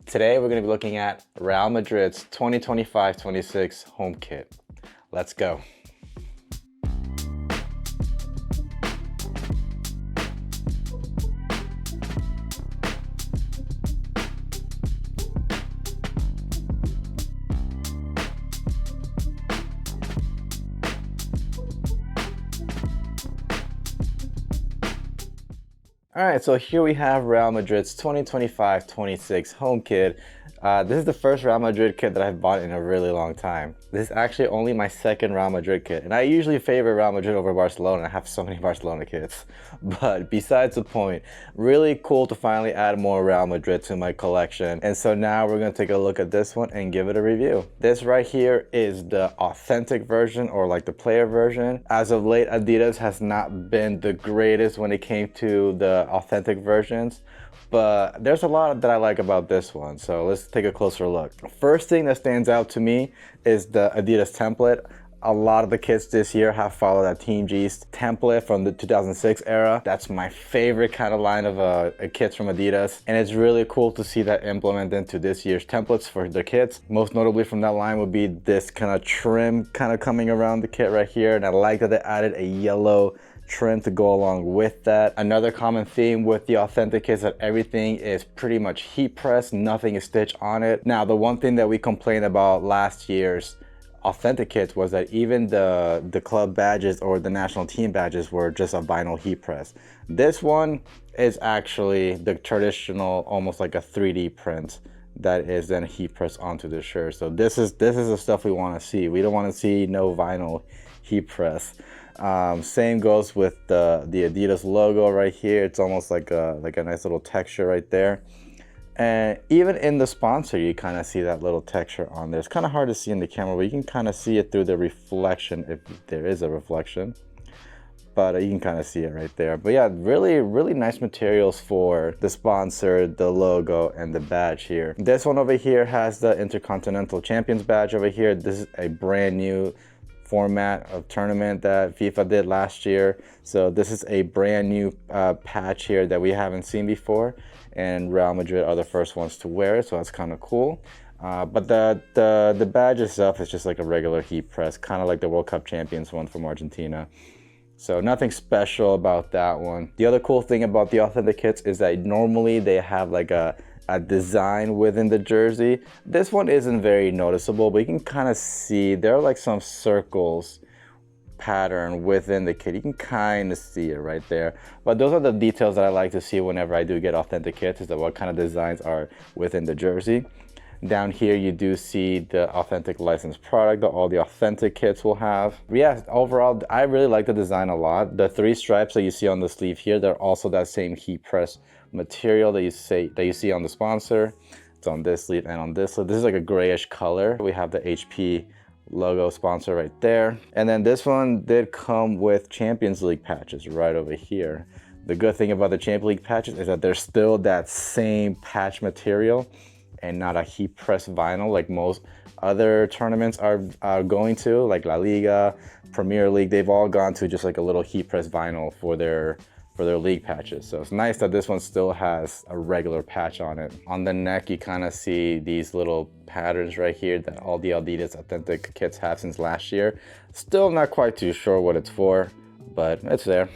Today we're going to be looking at Real Madrid's 2025-26 home kit. Let's go. All right, so here we have Real Madrid's 2025-26 home kit. This is the first Real Madrid kit that I've bought in a really long time. This is actually only my second Real Madrid kit, and I usually favor Real Madrid over Barcelona. I have so many Barcelona kits, but besides the point, really cool to finally add more Real Madrid to my collection. And so now we're gonna take a look at this one and give it a review. This right here is the authentic version, or like the player version. As of late, Adidas has not been the greatest when it came to the authentic versions, but there's a lot that I like about this one, so let's take a closer look. First thing that stands out to me is the Adidas template. A lot of the kits this year have followed that Team G's template from the 2006 era. That's my favorite kind of line of kits from Adidas, and it's really cool to see that implemented into this year's templates for the kits. Most notably from that line would be this kind of trim kind of coming around the kit right here, and I like that they added a yellow trim to go along with that. Another common theme with the authentic kits is that everything is pretty much heat pressed, nothing is stitched on it. Now, the one thing that we complained about last year's authentic kits was that even the club badges or the national team badges were just a vinyl heat press. This one is actually the traditional, almost like a 3D print that is then heat pressed onto the shirt. So this is the stuff we want to see. We don't want to see no vinyl heat press. Same goes with the Adidas logo right here. It's almost like a nice little texture right there. And even in the sponsor, you kind of see that little texture on there. It's kind of hard to see in the camera, but you can kind of see it through the reflection, if there is a reflection. But you can kind of see it right there. But yeah, really nice materials for the sponsor, the logo, and the badge here. This one over here has the Intercontinental Champions badge over here. This is a brand new format of tournament that FIFA did last year. So this is a brand new patch here that we haven't seen before, and Real Madrid are the first ones to wear it, so that's kind of cool. But the badge itself is just like a regular heat press, kind of like the World Cup Champions one from Argentina. So nothing special about that one. The other cool thing about the authentic kits is that normally they have like a design within the jersey. This one isn't very noticeable, but you can kind of see there are like some circles pattern within the kit. You can kind of see it right there. But those are the details that I like to see whenever I do get authentic kits, is that what kind of designs are within the jersey. Down here you do see the authentic licensed product that all the authentic kits will have. But yeah, overall I really like the design a lot. The 3 stripes that you see on the sleeve here, they're also that same heat press material that you see on the sponsor. It's on this sleeve and on this. So this is like a grayish color. We have the HP logo sponsor right there. And then this one did come with Champions League patches right over here. The good thing about the Champions League patches is that they're still that same patch material and not a heat press vinyl like most other tournaments are going to, like La Liga, Premier League. They've all gone to just like a little heat press vinyl for their league patches. So it's nice that this one still has a regular patch on it. On the neck, you kind of see these little patterns right here that all the Adidas authentic kits have since last year. Still not quite too sure what it's for, but it's there,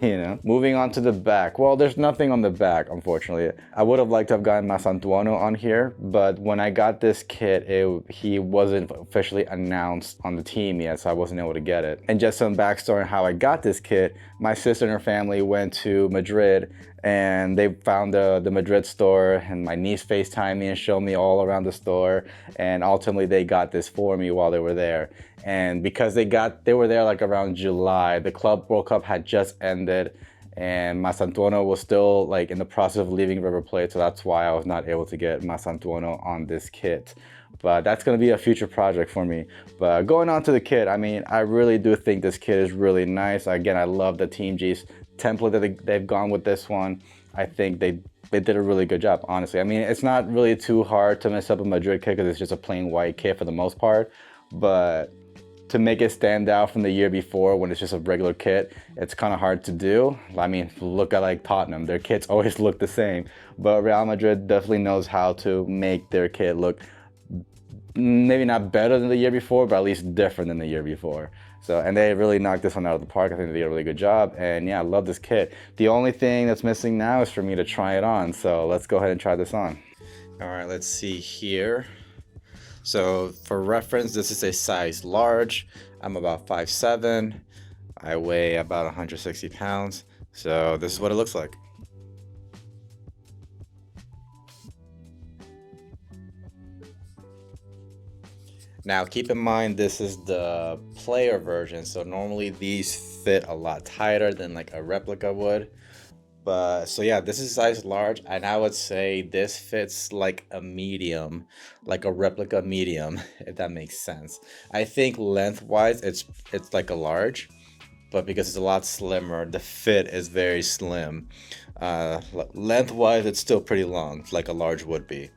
you know. Moving on to the back. Well, there's nothing on the back, unfortunately. I would have liked to have gotten Masantuono on here, but when I got this kit, he wasn't officially announced on the team yet, so I wasn't able to get it. And just some backstory on how I got this kit, my sister and her family went to Madrid and they found the Madrid store, and my niece FaceTimed me and showed me all around the store, and ultimately they got this for me while they were there. And because they were there like around July, the Club World Cup had just ended, and Masantuono was still like in the process of leaving River Plate, so that's why I was not able to get Masantuono on this kit. But that's going to be a future project for me. But going on to the kit, I mean, I really do think this kit is really nice. Again, I love the Team G's template that they've gone with this one. I think they did a really good job, honestly. I mean, it's not really too hard to mess up a Madrid kit because it's just a plain white kit for the most part. But to make it stand out from the year before when it's just a regular kit, it's kind of hard to do. I mean, look at like Tottenham, their kits always look the same, but Real Madrid definitely knows how to make their kit look maybe not better than the year before, but at least different than the year before. So, and they really knocked this one out of the park. I think they did a really good job, and yeah, I love this kit. The only thing that's missing now is for me to try it on, so let's go ahead and try this on. All right, let's see here. So for reference, this is a size large. I'm about 5'7". I weigh about 160 pounds. So this is what it looks like. Now keep in mind, this is the player version. So normally these fit a lot tighter than like a replica would. But so yeah, this is size large, and I would say this fits like a medium, like a replica medium, if that makes sense. I think lengthwise it's like a large, but because it's a lot slimmer, the fit is very slim. Lengthwise it's still pretty long, like a large would be.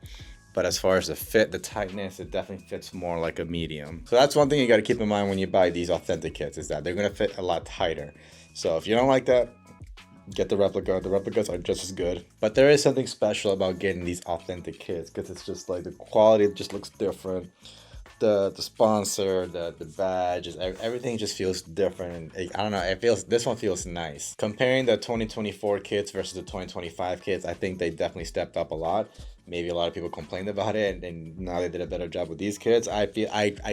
But as far as the fit, the tightness, it definitely fits more like a medium. So that's one thing you got to keep in mind when you buy these authentic kits, is that they're going to fit a lot tighter. So if you don't like that, get the replica. The replicas are just as good. But there is something special about getting these authentic kits, because it's just like the quality just looks different. The sponsor, the badges, everything just feels different. I don't know, this one feels nice. Comparing the 2024 kits versus the 2025 kits, I think they definitely stepped up a lot. Maybe a lot of people complained about it, and now they did a better job with these kits. I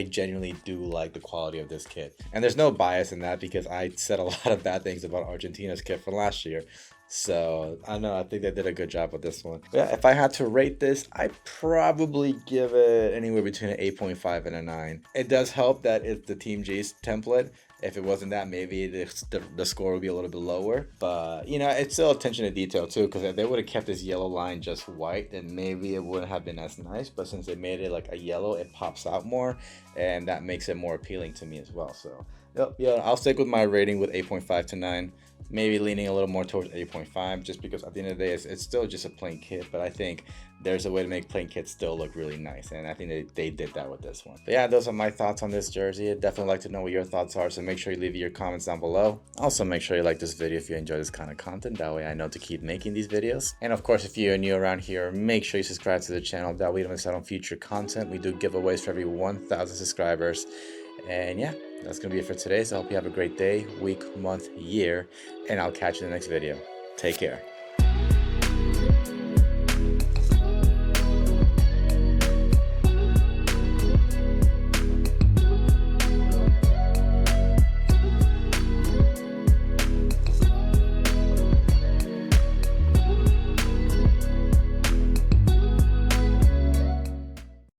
genuinely do like the quality of this kit, and there's no bias in that because I said a lot of bad things about Argentina's kit from last year. So I think they did a good job with this one. But yeah, if I had to rate this, I'd probably give it anywhere between an 8.5 and a 9. It does help that it's the Team G's template. If it wasn't that, maybe the score would be a little bit lower. But, you know, it's still attention to detail, too, because if they would have kept this yellow line just white, then maybe it wouldn't have been as nice. But since they made it like a yellow, it pops out more, and that makes it more appealing to me as well. So, yep, yeah, I'll stick with my rating with 8.5 to 9. Maybe leaning a little more towards 8.5, just because at the end of the day, it's still just a plain kit. But I think there's a way to make plain kits still look really nice, and I think they did that with this one. But yeah, those are my thoughts on this jersey. I'd definitely like to know what your thoughts are, so make sure you leave your comments down below. Also, make sure you like this video if you enjoy this kind of content. That way I know to keep making these videos. And of course, if you're new around here, make sure you subscribe to the channel. That way you don't miss out on future content. We do giveaways for every 1,000 subscribers. And yeah, that's gonna be it for today. So I hope you have a great day, week, month, year, and I'll catch you in the next video. Take care.